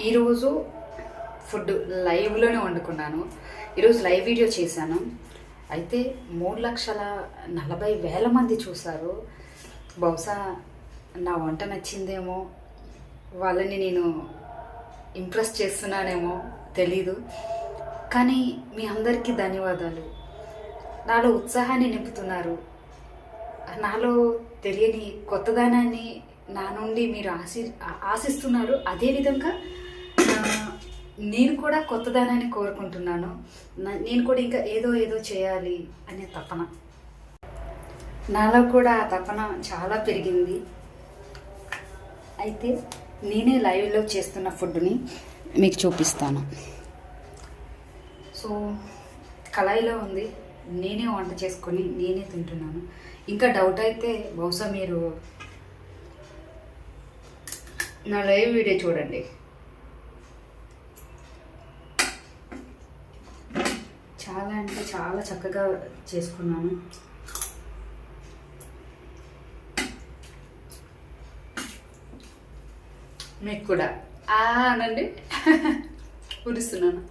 ఈరోజు ఫుడ్ లైవ్లోనే వండుకున్నాను. ఈరోజు లైవ్ వీడియో చేశాను. అయితే 3,40,000 మంది చూశారు. బహుశా నా వంట నచ్చిందేమో, వాళ్ళని నేను ఇంప్రెస్ చేస్తున్నానేమో తెలీదు. కానీ మీ అందరికీ ధన్యవాదాలు. నాలో ఉత్సాహాన్ని నింపుతున్నారు. నాలో తెలియని కొత్తదనాన్ని నా నుండి మీరు ఆశిస్తున్నారు. అదేవిధంగా నేను కూడా కొత్తదనాన్ని కోరుకుంటున్నాను. నేను కూడా ఇంకా ఏదో చేయాలి అనే తపన నాలో కూడా ఆ తపన చాలా పెరిగింది. అయితే నేనే లైవ్లో చేస్తున్న ఫుడ్ని మీకు చూపిస్తాను. సో కళాయిలో ఉంది, నేనే వంట చేసుకొని నేనే తింటున్నాను. ఇంకా డౌట్ అయితే బహుశా మీరు నా లైవ్ వీడియో చూడండి. చాలా అంటే చాలా చక్కగా చేసుకున్నాను. మీకు కూడా అనండి ఊరిస్తున్నాను.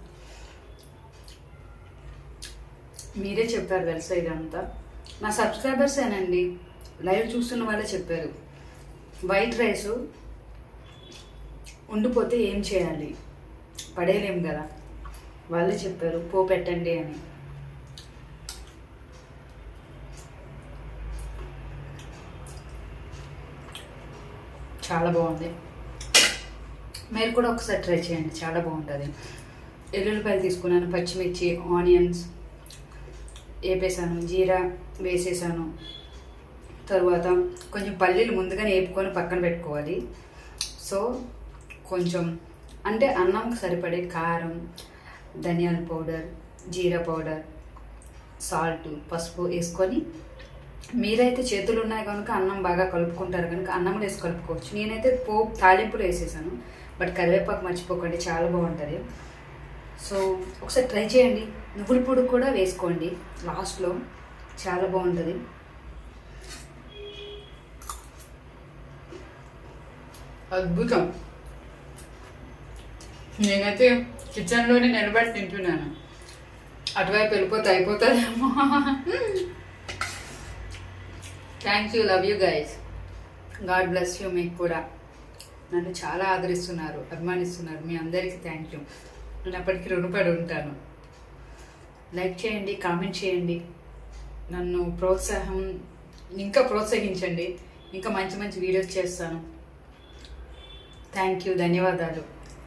మీరే చెప్పారు తెలుసా ఇదంతా. నా సబ్స్క్రైబర్స్ ఏనండి, లైవ్ చూస్తున్న వాళ్ళే చెప్పారు. వైట్ రైస్ ఉండిపోతే ఏం చేయాలి, పడేయలేం కదా, వాళ్ళే చెప్పారు పెట్టండి అని. చాలా బాగుంది. మీరు కూడా ఒకసారి ట్రై చేయండి, చాలా బాగుంటుంది. ఎల్లుల్లిపాయలు తీసుకున్నాను, పచ్చిమిర్చి, ఆనియన్స్ వేపేసాను, జీరా వేసేసాను. తర్వాత కొంచెం పల్లీలు ముందుగానే వేపుకొని పక్కన పెట్టుకోవాలి. సో కొంచెం అంటే అన్నంకి సరిపడే కారం, ధనియాల పౌడర్, జీరా పౌడర్, సాల్ట్, పసుపు వేసుకొని, మీరైతే చేతులు ఉన్నాయి కనుక అన్నం బాగా కలుపుకుంటారు కనుక అన్నంలో వేసి కలుపుకోవచ్చు. నేనైతే తాలింపులో వేసేసాను. బట్ కరివేపాకు మర్చిపోకండి, చాలా బాగుంటుంది. సో ఒకసారి ట్రై చేయండి. నువ్వుల పొడి కూడా వేసుకోండి లాస్ట్లో, చాలా బాగుంటుంది. అద్భుతం. నేనైతే కిచెన్లోనే నిలబడి తింటున్నాను. అటువైపు వెళ్ళిపోతే అయిపోతుందేమో. Thank you, love you guys. God bless you. మీకు కూడా నన్ను చాలా ఆదరిస్తున్నారు, అభిమానిస్తున్నారు. మీ అందరికీ థ్యాంక్ యూ. నేను అప్పటికి రుణపడి ఉంటాను. లైక్ చేయండి, కామెంట్ చేయండి, నన్ను ఇంకా ప్రోత్సహించండి. ఇంకా మంచి మంచి వీడియోస్ చేస్తాను. థ్యాంక్ యూ, ధన్యవాదాలు.